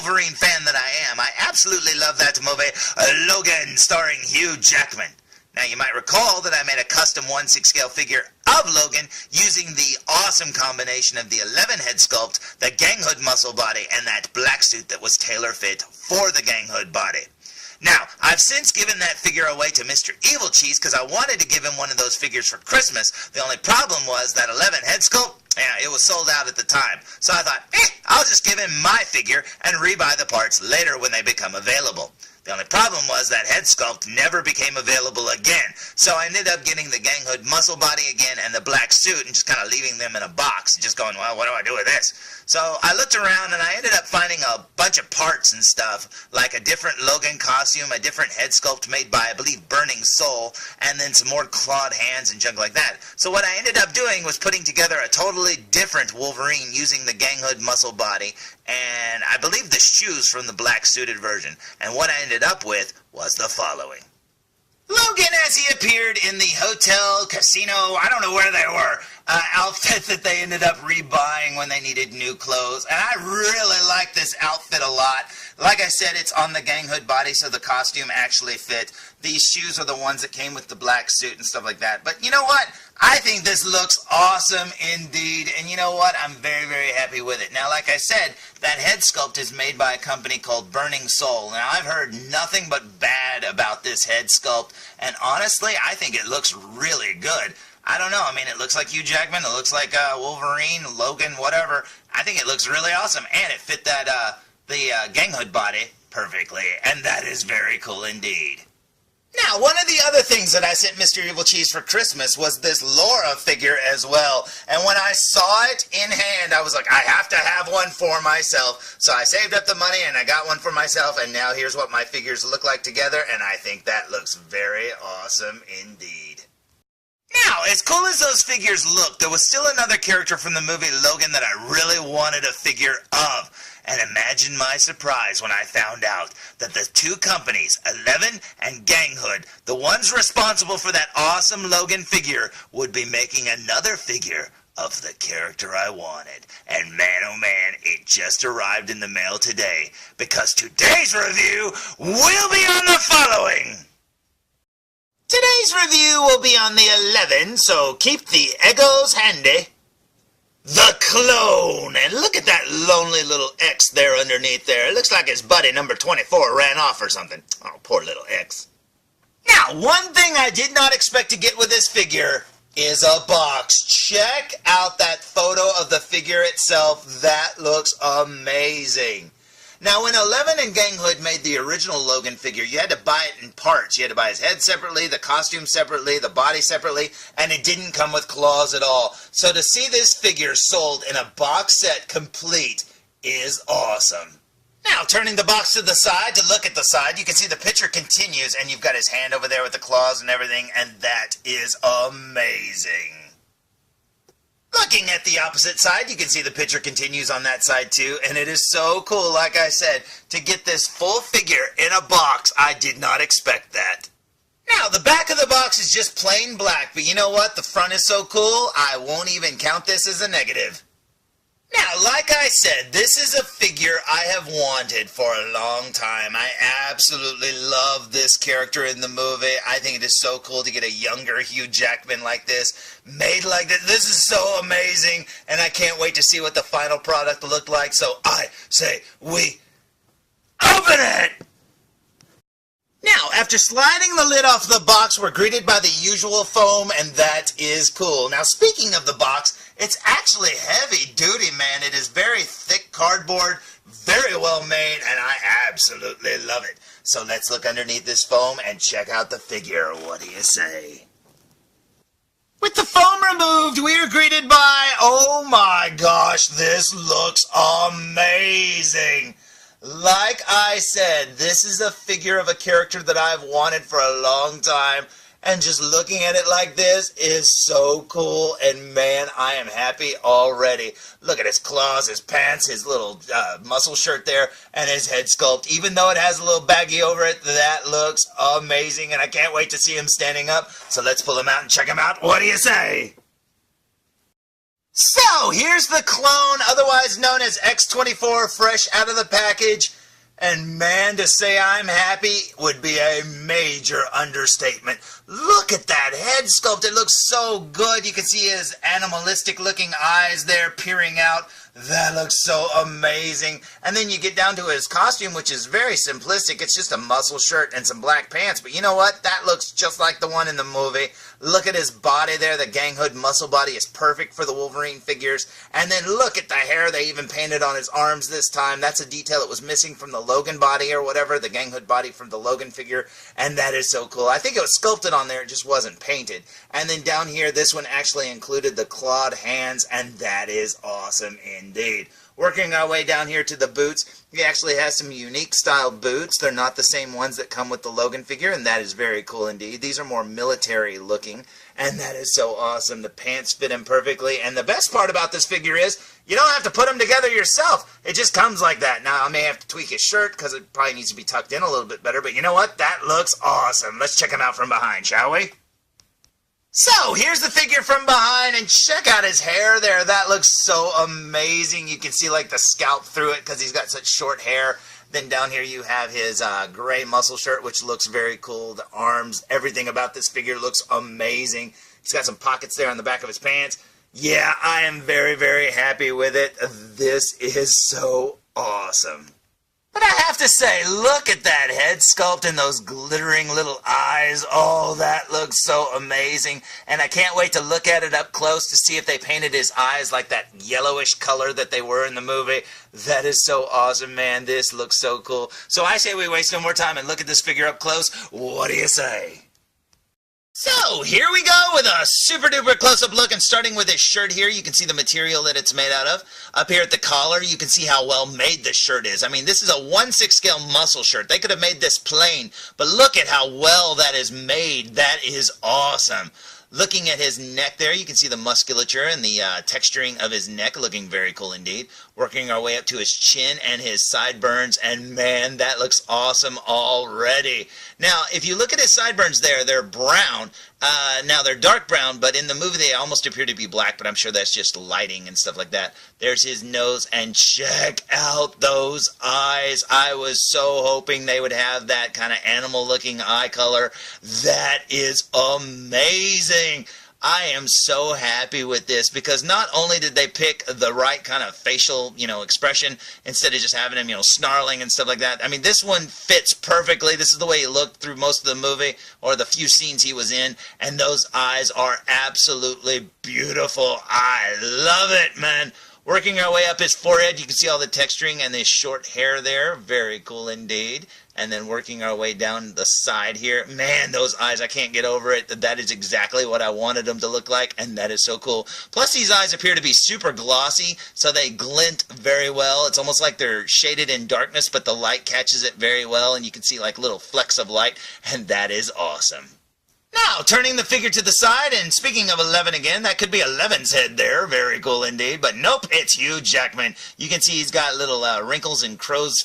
Wolverine fan that I am, I absolutely love that movie, Logan, starring Hugh Jackman. Now, you might recall that I made a custom 1/6 scale figure of Logan using the awesome combination of the 11 head sculpt, the gang hood muscle body, and that black suit that was tailor-fit for the gang hood body. Now, I've since given that figure away to Mr. Evilcheese because I wanted to give him one of those figures for Christmas. The only problem was that 11 head sculpt, yeah, it was sold out at the time. So I thought, I'll just give him my figure and rebuy the parts later when they become available. The only problem was that head sculpt never became available again, so I ended up getting the gang hood muscle body again and the black suit and just kind of leaving them in a box, just going, well, what do I do with this? So I looked around and I ended up finding a bunch of parts and stuff, like a different Logan costume, a different head sculpt made by, I believe, Burning Soul, and then some more clawed hands and junk like that. So what I ended up doing was putting together a totally different Wolverine using the gang hood muscle body, and I believe the shoes from the black suited version. And what I ended up with was the following. Logan, as he appeared in the hotel, casino, I don't know where they were, outfit that they ended up rebuying when they needed new clothes. And I really like this outfit a lot. Like I said, it's on the gang hood body, so the costume actually fit. These shoes are the ones that came with the black suit and stuff like that. But you know what? I think this looks awesome indeed. And you know what? I'm very, very happy with it. Now, like I said, that head sculpt is made by a company called Burning Soul. Now, I've heard nothing but bad about this head sculpt. And honestly, I think it looks really good. I don't know. I mean, it looks like Hugh Jackman. It looks like Wolverine, Logan, whatever. I think it looks really awesome. And it fit that the gang hood body perfectly. And that is very cool indeed. Now, one of the other things that I sent Mr. Evilcheese for Christmas was this Laura figure as well. And when I saw it in hand, I was like, I have to have one for myself. So I saved up the money and I got one for myself. And now here's what my figures look like together. And I think that looks very awesome indeed. Now, as cool as those figures look, there was still another character from the movie Logan that I really wanted a figure of. And imagine my surprise when I found out that the two companies, 11 and Gang Hood, the ones responsible for that awesome Logan figure, would be making another figure of the character I wanted. And man, oh man, it just arrived in the mail today, because today's review will be on the following. Today's review will be on the 11, so keep the egos handy. The Clone! And look at that lonely little X there underneath there. It looks like his buddy number 24 ran off or something. Oh, poor little X. Now, one thing I did not expect to get with this figure is a box. Check out that photo of the figure itself. That looks amazing. Now, when 11 and Gang Hood made the original Logan figure, you had to buy it in parts. You had to buy his head separately, the costume separately, the body separately, and it didn't come with claws at all. So to see this figure sold in a box set complete is awesome. Now, turning the box to the side to look at the side, you can see the picture continues, and you've got his hand over there with the claws and everything, and that is amazing. Looking at the opposite side, you can see the picture continues on that side too, and it is so cool, like I said, to get this full figure in a box. I did not expect that. Now, the back of the box is just plain black, but you know what? The front is so cool, I won't even count this as a negative. Now, like I said, this is a figure I have wanted for a long time. I absolutely love this character in the movie. I think it is so cool to get a younger Hugh Jackman like this, made like this. This is so amazing, and I can't wait to see what the final product looked like. So I say we open it! Now, after sliding the lid off the box, we're greeted by the usual foam, and that is cool. Now, speaking of the box, it's actually heavy duty, man. It is very thick cardboard, very well made, and I absolutely love it. So let's look underneath this foam and check out the figure. What do you say? With the foam removed, we are greeted by, oh my gosh, this looks amazing. Like I said, this is a figure of a character that I've wanted for a long time, and just looking at it like this is so cool, and man, I am happy already. Look at his claws, his pants, his little muscle shirt there, and his head sculpt. Even though it has a little baggy over it, that looks amazing, and I can't wait to see him standing up. So let's pull him out and check him out. What do you say? So, here's the clone, otherwise known as X-24, fresh out of the package. And man, to say I'm happy would be a major understatement. Look at that head sculpt. It looks so good. You can see his animalistic looking eyes there peering out. That looks so amazing. And then you get down to his costume, which is very simplistic. It's just a muscle shirt and some black pants. But you know what? That looks just like the one in the movie. Look at his body there. The gang hood muscle body is perfect for the Wolverine figures. And then look at the hair. They even painted on his arms this time. That's a detail that was missing from the Logan body or whatever, the gang hood body from the Logan figure. And that is so cool. I think it was sculpted on there. It just wasn't painted. And then down here, this one actually included the clawed hands. And that is awesome indeed. Working our way down here to the boots, he actually has some unique style boots. They're not the same ones that come with the Logan figure, and that is very cool indeed. These are more military looking, and that is so awesome. The pants fit him perfectly, and the best part about this figure is you don't have to put them together yourself. It just comes like that. Now, I may have to tweak his shirt because it probably needs to be tucked in a little bit better, but you know what? That looks awesome. Let's check him out from behind, shall we? So, here's the figure from behind, and check out his hair there. That looks so amazing. You can see like the scalp through it because he's got such short hair. Then down here you have his gray muscle shirt, which looks very cool. The arms, everything about this figure looks amazing. He's got some pockets there on the back of his pants. Yeah, I am very, very happy with it. This is so awesome. But I have to say, look at that head sculpt and those glittering little eyes. Oh, that looks so amazing. And I can't wait to look at it up close to see if they painted his eyes like that yellowish color that they were in the movie. That is so awesome, man. This looks so cool. So I say we waste no more time and look at this figure up close. What do you say? So, here we go with a super duper close-up look, and starting with his shirt here, you can see the material that it's made out of. Up here at the collar, you can see how well made this shirt is. I mean, this is a 1/6 scale muscle shirt. They could have made this plain, but look at how well that is made. That is awesome. Looking at his neck there, you can see the musculature and the texturing of his neck looking very cool indeed. Working our way up to his chin and his sideburns, and man, that looks awesome already. Now, if you look at his sideburns there, they're brown. Now, they're dark brown, but in the movie they almost appear to be black, but I'm sure that's just lighting and stuff like that. There's his nose, and check out those eyes. I was so hoping they would have that kind of animal-looking eye color. That is amazing. I am so happy with this because not only did they pick the right kind of facial, expression instead of just having him, snarling and stuff like that. I mean, this one fits perfectly. This is the way he looked through most of the movie or the few scenes he was in, and those eyes are absolutely beautiful. I love it, man. Working our way up his forehead, you can see all the texturing and his short hair there. Very cool indeed. And then working our way down the side here. Man, those eyes, I can't get over it. That is exactly what I wanted them to look like, and that is so cool. Plus, these eyes appear to be super glossy, so they glint very well. It's almost like they're shaded in darkness, but the light catches it very well, and you can see like little flecks of light, and that is awesome. Now, turning the figure to the side, and speaking of 11 again, that could be 11's head there. Very cool indeed. But nope, it's Hugh Jackman. You can see he's got little wrinkles and crow's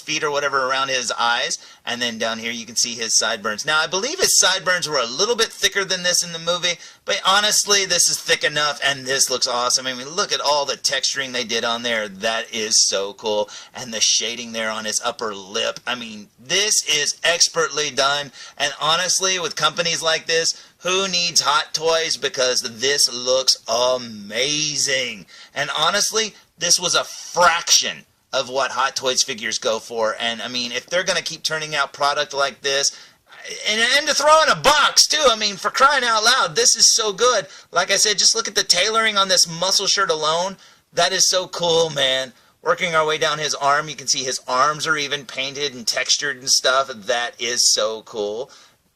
feet or whatever around his eyes. And then down here you can see his sideburns. Now, I believe his sideburns were a little bit thicker than this in the movie, but honestly, this is thick enough, and this looks awesome. I mean, look at all the texturing they did on there. That is so cool. And the shading there on his upper lip. I mean, this is expertly done. And honestly, with companies like this, who needs Hot Toys? Because this looks amazing. And honestly, this was a fraction of what Hot Toys figures go for. And I mean, if they're going to keep turning out product like this, and to throw in a box too, I mean, for crying out loud, this is so good. Like I said, just look at the tailoring on this muscle shirt alone. That is so cool, man. Working our way down his arm, you can see his arms are even painted and textured and stuff. That is so cool.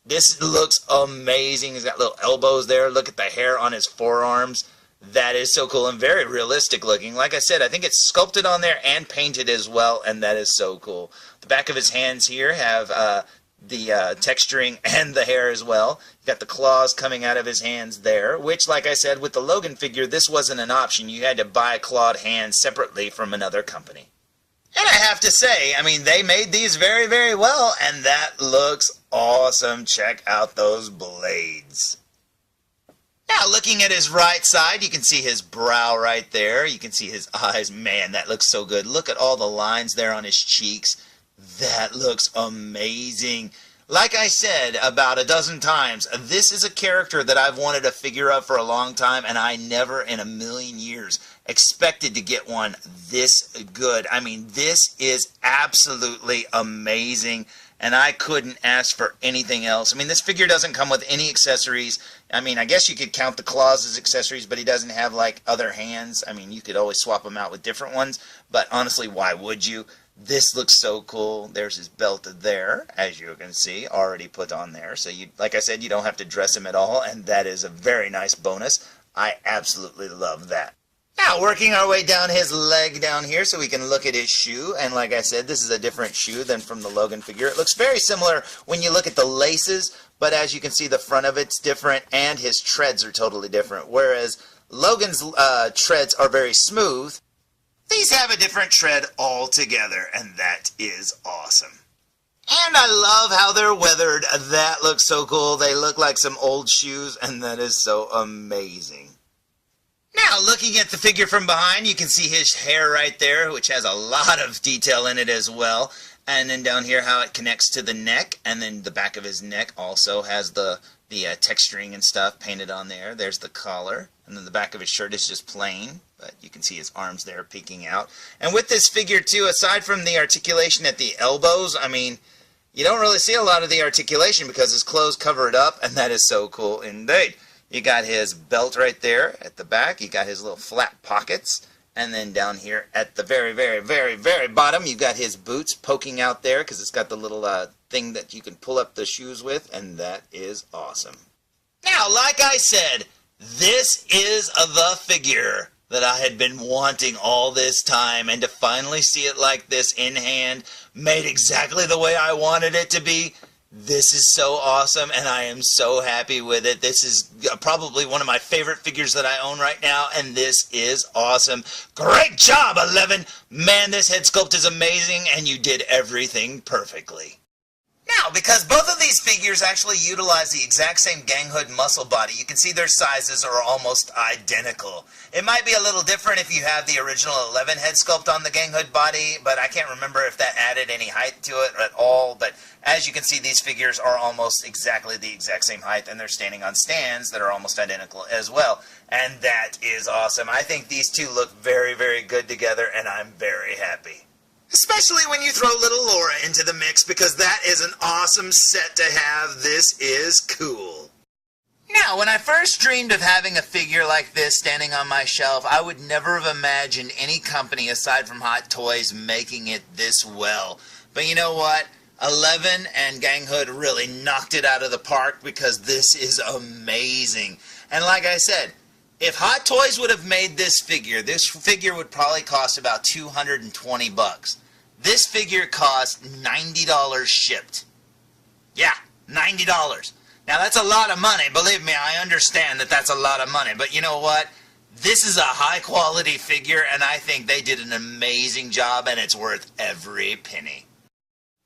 This looks amazing. He's got little elbows there. Look at the hair on his forearms. That is so cool and very realistic looking. Like I said, I think it's sculpted on there and painted as well, and that is so cool. The back of his hands here have the texturing and the hair as well. You've got the claws coming out of his hands there, which, like I said, with the Logan figure, this wasn't an option. You had to buy clawed hands separately from another company. And I have to say, I mean, they made these very, very well, and that looks awesome. Check out those blades. Now, looking at his right side, you can see his brow right there. You can see his eyes. Man, that looks so good. Look at all the lines there on his cheeks. That looks amazing. Like I said about a dozen times, this is a character that I've wanted a figure of for a long time, and I never in a million years expected to get one this good. I mean, this is absolutely amazing, and I couldn't ask for anything else. I mean, this figure doesn't come with any accessories. I mean, I guess you could count the claws as accessories, but he doesn't have, like, other hands. I mean, you could always swap them out with different ones, but honestly, why would you? This looks so cool. There's his belt there, as you can see, already put on there. So, like I said, you don't have to dress him at all, and that is a very nice bonus. I absolutely love that. Now, working our way down his leg down here so we can look at his shoe. And like I said, this is a different shoe than from the Logan figure. It looks very similar when you look at the laces, but as you can see, the front of it's different, and his treads are totally different. Whereas Logan's treads are very smooth, these have a different tread altogether, and that is awesome. And I love how they're weathered. That looks so cool. They look like some old shoes, and that is so amazing. Now, looking at the figure from behind, you can see his hair right there, which has a lot of detail in it as well. And then down here, how it connects to the neck, and then the back of his neck also has the texturing and stuff painted on there. There's the collar, and then the back of his shirt is just plain, but you can see his arms there peeking out. And with this figure, too, aside from the articulation at the elbows, I mean, you don't really see a lot of the articulation because his clothes cover it up, and that is so cool indeed. You got his belt right there at the back. You got his little flat pockets. And then down here at the very, very, very, very bottom, you got his boots poking out there because it's got the little thing that you can pull up the shoes with, and that is awesome. Now, like I said, this is the figure that I had been wanting all this time, and to finally see it like this in hand, made exactly the way I wanted it to be, this is so awesome, and I am so happy with it. This is probably one of my favorite figures that I own right now, and this is awesome. Great job, 11! Man, this head sculpt is amazing, and you did everything perfectly. Now, because both of these figures actually utilize the exact same gang hood muscle body, you can see their sizes are almost identical. It might be a little different if you have the original 11 head sculpt on the gang hood body, but I can't remember if that added any height to it at all. But as you can see, these figures are almost exactly the exact same height, and they're standing on stands that are almost identical as well. And that is awesome. I think these two look very, very good together, and I'm very happy. Especially when you throw little Laura into the mix, because that is an awesome set to have. This is cool. Now, when I first dreamed of having a figure like this standing on my shelf, I would never have imagined any company aside from Hot Toys making it this well. But you know what? 11 and Gang Hood really knocked it out of the park, because this is amazing. And like I said, if Hot Toys would have made this figure would probably cost about $220. This figure cost $90 shipped. Yeah, $90. Now that's a lot of money. Believe me, I understand that that's a lot of money. But you know what? This is a high quality figure, and I think they did an amazing job, and it's worth every penny.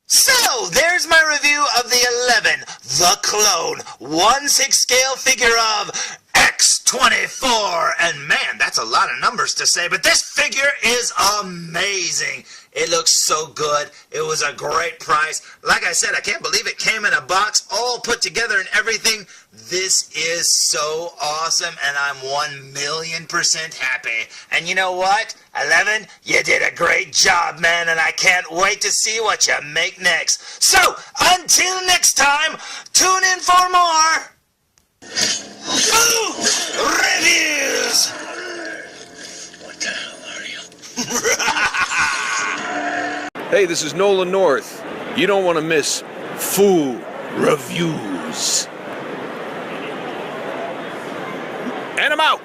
So, there's my review of the 11, the clone, 1/6 scale figure of X-24. And man, that's a lot of numbers to say, but this figure is amazing. It looks so good. It was a great price. Like I said, I can't believe it came in a box, all put together and everything. This is so awesome, and I'm 1,000,000% happy. And you know what? 11, you did a great job, man, and I can't wait to see what you make next. So, until next time, tune in for more reviews. What the hell are you? Hey, this is Nolan North. You don't want to miss Fool Reviews. And I'm out.